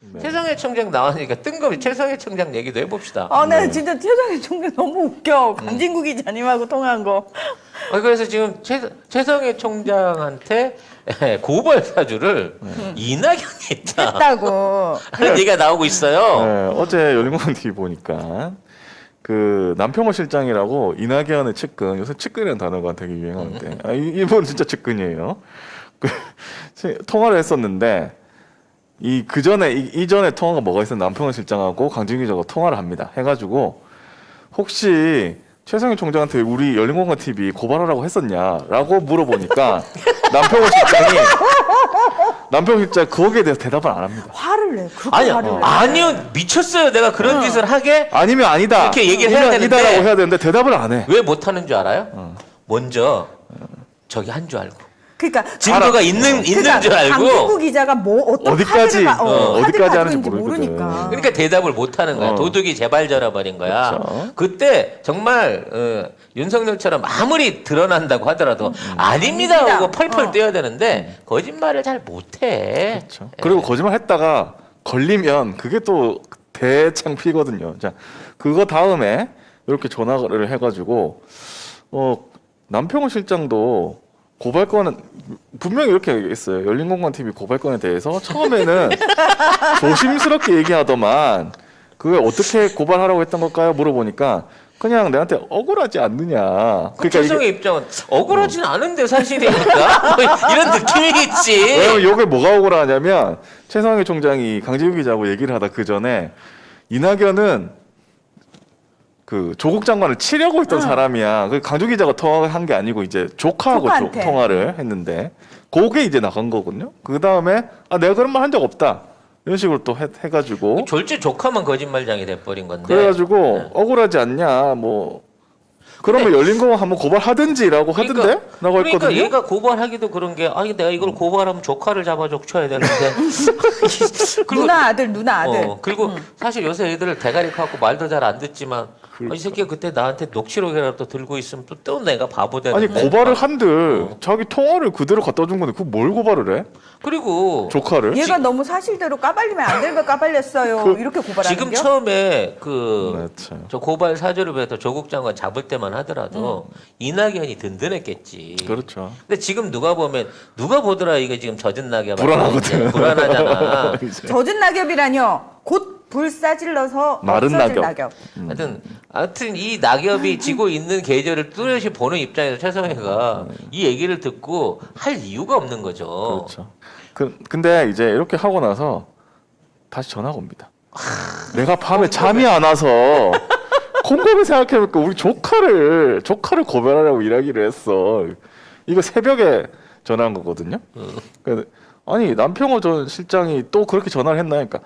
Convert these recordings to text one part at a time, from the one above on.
네. 최성해 총장 나왔으니까 뜬금없이 최성해 총장 얘기도 해봅시다. 네. 나 진짜 최성해 총장 너무 웃겨. 강진구 기자님하고 통화한 거. 그래서 지금 최성해 총장한테 고발 사주를 이낙연이 했다. 했다고. 하는 얘기가 나오고 있어요. 네, 어제 열린공원 TV 보니까 그 남평호 실장이라고 이낙연의 측근, 요새 측근이라는 단어가 되게 유행하는데 이분 진짜 측근이에요. 통화를 했었는데 이전에 통화가 뭐가 있었는데 남평호 실장하고 강진규 기자가 통화를 합니다. 해가지고 혹시 최성해 총장한테 우리 열린공원 TV 고발하라고 했었냐라고 물어보니까 남평호 실장 거기에 대해서 대답을 안 합니다. 화를 내. 그렇게 아니요, 화를 내. 아니요, 미쳤어요. 내가 그런 짓을 하게. 아니면 아니다. 이렇게 얘기를 해야 아니면 되는데. 아니다라고 해야 되는데 대답을 안 해. 왜 못하는 줄 알아요? 먼저 저기 한 줄 알고 그러니까 증거가 있는 줄 알고. 강진구 기자가 어떤 어디까지, 어디까지 하는지 모르니까. 그러니까 대답을 못하는 거야. 도둑이 제발 저러버린 거야. 그렇죠. 그때 정말 윤석열처럼 아무리 드러난다고 하더라도 아닙니다 하고 펄펄 뛰어야 되는데 거짓말을 잘 못해. 그렇죠. 그리고 거짓말 했다가 걸리면 그게 또 대창피거든요. 자, 그거 다음에 이렇게 전화를 해가지고 남평호 실장도 고발건은 분명히 이렇게 얘기했어요. 열린공간 TV 고발건에 대해서 처음에는 조심스럽게 얘기하더만 그게 어떻게 고발하라고 했던 걸까요? 물어보니까 그냥 내한테 억울하지 않느냐. 최성의 입장은 억울하진 않은데 사실이니까 이런 느낌이겠지. 왜냐면 이게 뭐가 억울하냐면 최성해 총장이 강진구 기자하고 얘기를 하다 그 전에 이낙연은 그 조국 장관을 치려고 했던 사람이야. 그 강진구 기자가 통화한 게 아니고 이제 조카하고 조카한테. 통화를 했는데 그게 이제 나간 거거든요. 그 다음에 내가 그런 말 한 적 없다. 이런 식으로 또 해가지고 졸제 조카만 거짓말장이 돼버린 건데. 그래가지고 억울하지 않냐 뭐 그러면 열린공원 한번 고발하든지라고 하던데? 라고 그러니까 했거든요. 얘가 고발하기도 그런 게 내가 이걸 고발하면 조카를 잡아줘 쳐야 되는데 그리고 누나 아들. 그리고 사실 요새 애들 대가리 커갖고 말도 잘 안 듣지만 이 새끼가 그때 나한테 녹취록이라도 들고 있으면 또 내가 바보 아니 되는데. 고발을 한들 자기 통화를 그대로 갖다 준 건데 그걸 뭘 고발을 해? 그리고 조카를? 얘가 너무 사실대로 까발리면 안 되는 걸 까발렸어요. 이렇게 고발하는 지금 겨? 처음에 네, 참. 저 고발 사주를 배서 조국 장관 잡을 때만 하더라도 이낙연이 든든했겠지. 그렇죠. 근데 지금 누가 보더라 이게 지금 젖은 낙엽 불안하거든. 불안하잖아. 이제. 젖은 낙엽이라뇨. 곧 불 싸질러서 마른 없어질 낙엽. 하여튼 이 낙엽이 지고 있는 계절을 뚜렷이 보는 입장에서 최성해가 이 얘기를 듣고 할 이유가 없는 거죠. 그렇죠. 근데 이제 이렇게 하고 나서 다시 전화가 옵니다. 내가 밤에 잠이 안 와서 곰곰이 생각해보니까 우리 조카를 고발하려고 이야기를 했어. 이거 새벽에 전화한 거거든요. 그래서 아니 남평호 전 실장이 또 그렇게 전화를 했나 하니까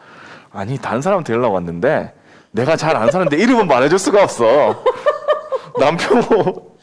아니 다른 사람 데리려고 왔는데 내가 잘 아는 사람인데 이름은 말해줄 수가 없어. 남평호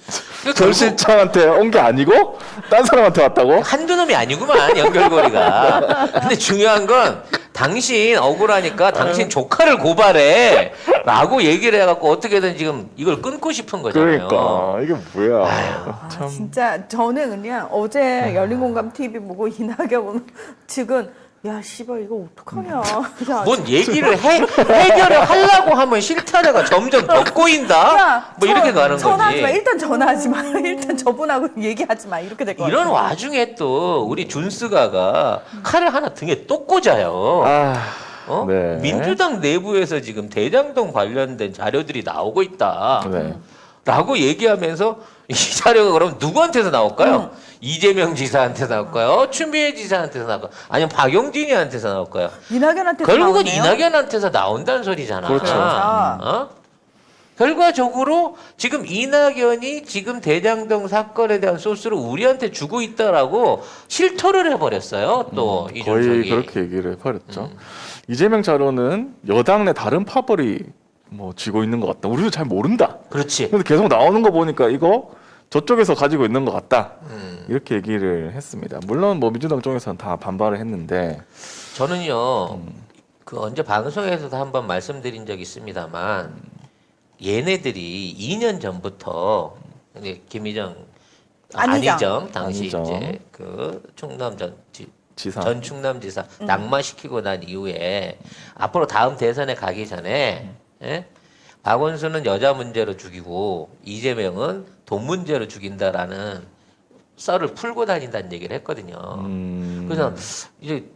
전 실장한테 온 게 아니고 딴 사람한테 왔다고? 한두 놈이 아니구만 연결고리가. 근데 중요한 건 당신 억울하니까 당신 조카를 고발해 라고 얘기를 해갖고 어떻게든 지금 이걸 끊고 싶은 거잖아요. 그러니까 이게 뭐야. 아, 진짜 저는 그냥 어제 열린공감 TV 보고 이낙연 측은 야 씨발 이거 어떡하냐. 야, 뭔 얘기를 해결을 하려고 하면 싫다네가 점점 더 꼬인다? 야, 뭐 이렇게 가는 전화하지 마. 거지. 일단 전화하지 마. 일단 저분하고 얘기하지 마. 이렇게 될 것 같아. 이런 와중에 또 우리 준스가가 칼을 하나 등에 또 꽂아요. 네. 민주당 내부에서 지금 대장동 관련된 자료들이 나오고 있다. 네. 라고 얘기하면서 이 자료가 그럼 누구한테서 나올까요? 이재명 지사한테 나올까요? 추미애 지사한테서 나올까요? 아니면 박용진이한테서 나올까요? 이낙연한테 결국은 나오네요? 이낙연한테서 나온다는 소리잖아. 그렇죠. 결과적으로 지금 이낙연이 지금 대장동 사건에 대한 소스를 우리한테 주고 있다라고 실토를 해버렸어요. 또 거의 이준석이. 그렇게 얘기를 해버렸죠. 이재명 자료는 여당 내 다른 파벌이 뭐 쥐고 있는 것 같다. 우리도 잘 모른다. 그렇지. 근데 계속 나오는 거 보니까 이거 저쪽에서 가지고 있는 것 같다. 이렇게 얘기를 했습니다. 물론 뭐 민주당 쪽에서는 다 반발을 했는데 저는요. 그 언제 방송에서도 한번 말씀드린 적이 있습니다만 얘네들이 2년 전부터 이제 김희정 안희정. 안희정 당시 안희정. 이제 그 충남 지사. 전 충남지사 낙마시키고 난 이후에 앞으로 다음 대선에 가기 전에 예? 박원순은 여자 문제로 죽이고 이재명은 돈 문제로 죽인다라는 썰을 풀고 다닌다는 얘기를 했거든요. 그래서 이제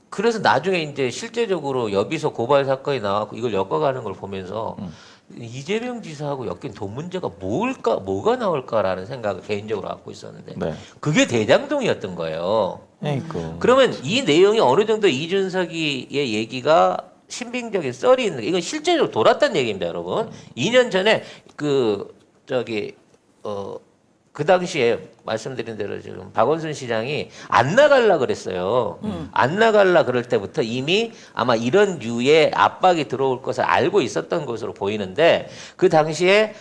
그래서 나중에 이제 실제적으로 여비서 고발 사건이 나왔고 이걸 엮어가는 걸 보면서 이재명 지사하고 엮인 돈 문제가 뭐가 나올까라는 생각을 개인적으로 갖고 있었는데 네. 그게 대장동이었던 거예요. 그러니까. 그러면 이 내용이 어느 정도 이준석이의 얘기가 신빙적인 썰이 있는 게 이건 실제로 돌았다는 얘기입니다, 여러분. 2년 전에 그 당시에 말씀드린 대로 지금 박원순 시장이 안 나갈라 그랬어요. 안 나갈라 그럴 때부터 이미 아마 이런 류의 압박이 들어올 것을 알고 있었던 것으로 보이는데 그 당시에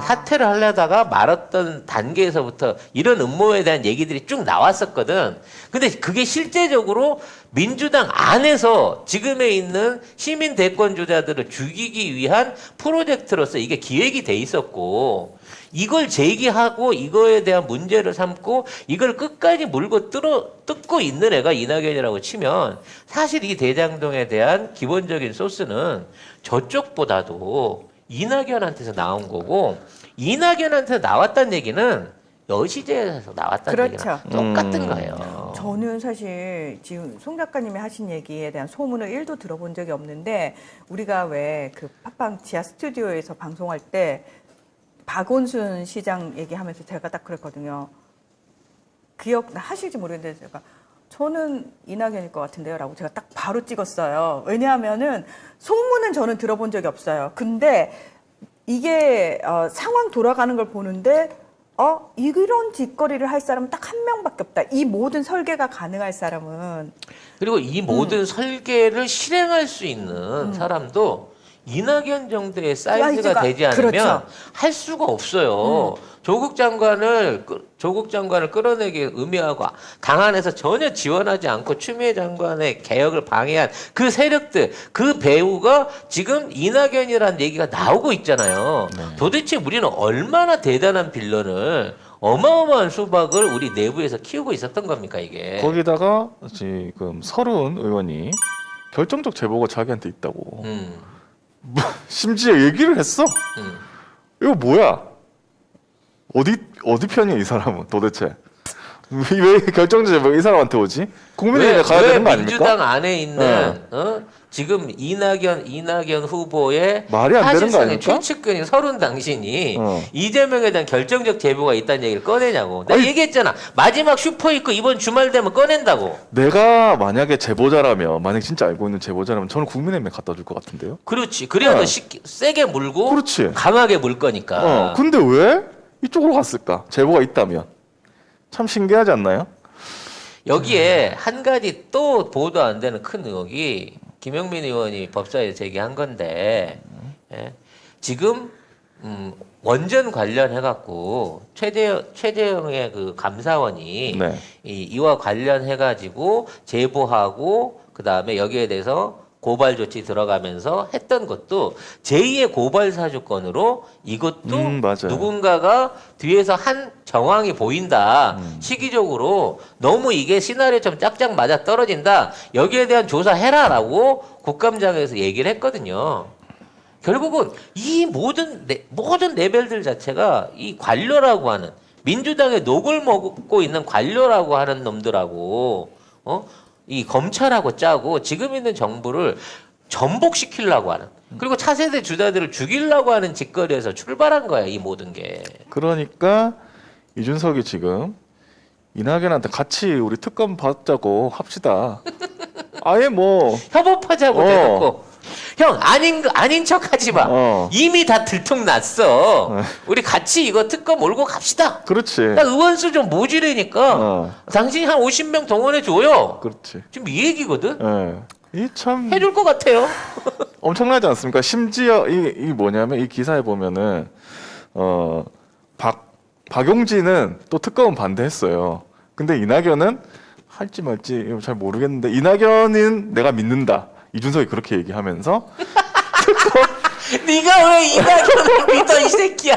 사퇴를 하려다가 말았던 단계에서부터 이런 음모에 대한 얘기들이 쭉 나왔었거든. 근데 그게 실제적으로 민주당 안에서 지금에 있는 시민 대권 주자들을 죽이기 위한 프로젝트로서 이게 기획이 돼 있었고 이걸 제기하고 이거에 대한 문제를 삼고 이걸 끝까지 물고 뜯고 있는 애가 이낙연이라고 치면 사실 이 대장동에 대한 기본적인 소스는 저쪽보다도 이낙연한테서 나온 거고 이낙연한테 나왔다는 얘기는 여시제에서 나왔다는 그렇죠. 얘기랑 똑같은 거예요. 저는 사실 지금 송 작가님이 하신 얘기에 대한 소문을 1도 들어본 적이 없는데 우리가 왜 그 팟빵 지하 스튜디오에서 방송할 때 박원순 시장 얘기하면서 제가 딱 그랬거든요. 기억하실지 모르겠는데 제가 저는 이낙연일 것 같은데요 라고 제가 딱 바로 찍었어요. 왜냐하면은 소문은 저는 들어본 적이 없어요. 근데 이게 상황 돌아가는 걸 보는데 이런 짓거리를 할 사람은 딱 한 명밖에 없다. 이 모든 설계가 가능할 사람은. 그리고 이 모든 설계를 실행할 수 있는 사람도 이낙연 정도의 사이즈가 되지 않으면 그렇죠. 할 수가 없어요. 조국 장관을 끌어내기 의미하고 당 안에서 전혀 지원하지 않고 추미애 장관의 개혁을 방해한 그 세력들, 그 배후가 지금 이낙연이라는 얘기가 나오고 있잖아요. 도대체 우리는 얼마나 대단한 빌런을 어마어마한 수박을 우리 내부에서 키우고 있었던 겁니까 이게. 거기다가 지금 서른 의원이 결정적 제보가 자기한테 있다고. 심지어 얘기를 했어. 이거 뭐야? 어디 편이야 이 사람은 도대체? 왜 결정적 제보가 이 사람한테 오지? 국민의힘에 가야 되는 거 아닙니까? 민주당 안에 있는 지금 이낙연 후보의 말이 안 되는 거 사실상의 아닙니까? 최측근인 서른 당신이 이재명에 대한 결정적 제보가 있다는 얘기를 꺼내냐고. 내가 아니, 얘기했잖아. 마지막 슈퍼위크 이번 주말 되면 꺼낸다고. 내가 만약에 제보자라면, 만약 진짜 알고 있는 제보자라면 저는 국민의힘에 갖다 줄 것 같은데요? 그렇지. 그래야 네. 더 세게 물고 그렇지. 강하게 물 거니까. 근데 왜 이쪽으로 갔을까? 제보가 있다면. 참 신기하지 않나요? 여기에 한 가지 또 보도 안 되는 큰 의혹이 김영민 의원이 법사위에 제기한 건데 예. 지금 원전 관련해 갖고 최재형의 그 감사원이 네. 이와 관련해 가지고 제보하고 그 다음에 여기에 대해서 고발 조치 들어가면서 했던 것도 제2의 고발 사주권으로 이것도 맞아요. 누군가가 뒤에서 한 정황이 보인다. 시기적으로 너무 이게 시나리오처럼 짝짝 맞아 떨어진다. 여기에 대한 조사해라라고 국감장에서 얘기를 했거든요. 결국은 이 모든 레벨들 자체가 이 관료라고 하는 민주당의 녹을 먹고 있는 관료라고 하는 놈들하고 이 검찰하고 짜고 지금 있는 정부를 전복시키려고 하는 그리고 차세대 주자들을 죽이려고 하는 짓거리에서 출발한 거야 이 모든 게. 그러니까 이준석이 지금 이낙연한테 같이 우리 특검 받자고 합시다. 아예 뭐 협업하자고 대놓고 형 아닌 척하지 마. 이미 다 들통났어. 우리 같이 이거 특검 몰고 갑시다. 그렇지. 나 의원수 좀 모지르니까 당신이 한 50명 동원해 줘요. 그렇지. 지금 이 얘기거든. 이 참 해줄 것 같아요. 엄청나지 않습니까? 심지어 이 뭐냐면 이 기사에 보면은 박용진은 또 특검은 반대했어요. 근데 이낙연은 할지 말지 잘 모르겠는데 이낙연은 내가 믿는다. 이준석이 그렇게 얘기하면서 네가 왜 이낙연을 믿어 이 새끼야.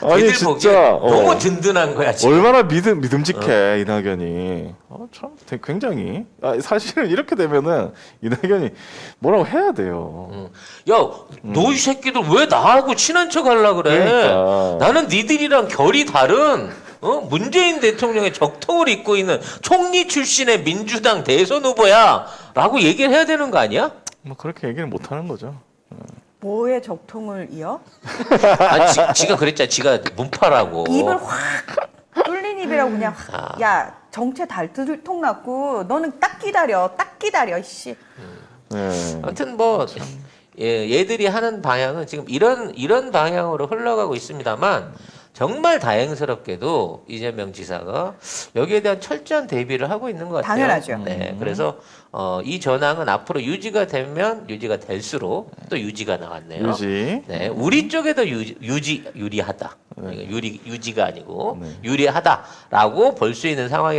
아니, 걔들 진짜, 보기에 어. 너무 든든한 거야 지금. 얼마나 믿음직해 이낙연이. 참 굉장히 사실은 이렇게 되면은 이낙연이 뭐라고 해야 돼요. 야, 너 이 새끼들 왜 나하고 친한 척 하려 그래? 그러니까. 나는 니들이랑 결이 다른 문재인 대통령의 적통을 잇고 있는 총리 출신의 민주당 대선 후보야라고 얘기를 해야 되는 거 아니야? 뭐 그렇게 얘기를 못 하는 거죠. 뭐에 적통을 이어? 지가 그랬잖아. 지가 문파라고. 입을 확 뚫린 입이라고 그냥 확, 야 정체 달통 났고 너는 딱 기다려 씨. 네. 아무튼 뭐 얘들이 하는 방향은 지금 이런 방향으로 흘러가고 있습니다만 정말 다행스럽게도 이재명 지사가 여기에 대한 철저한 대비를 하고 있는 것 같아요. 당연하죠. 네, 그래서 이 전황은 앞으로 유지가 되면 유지가 될수록 또 유지가 나왔네요. 유지. 네, 우리 쪽에도 유리하다. 유지가 아니고 네. 유리하다라고 볼 수 있는 상황이라.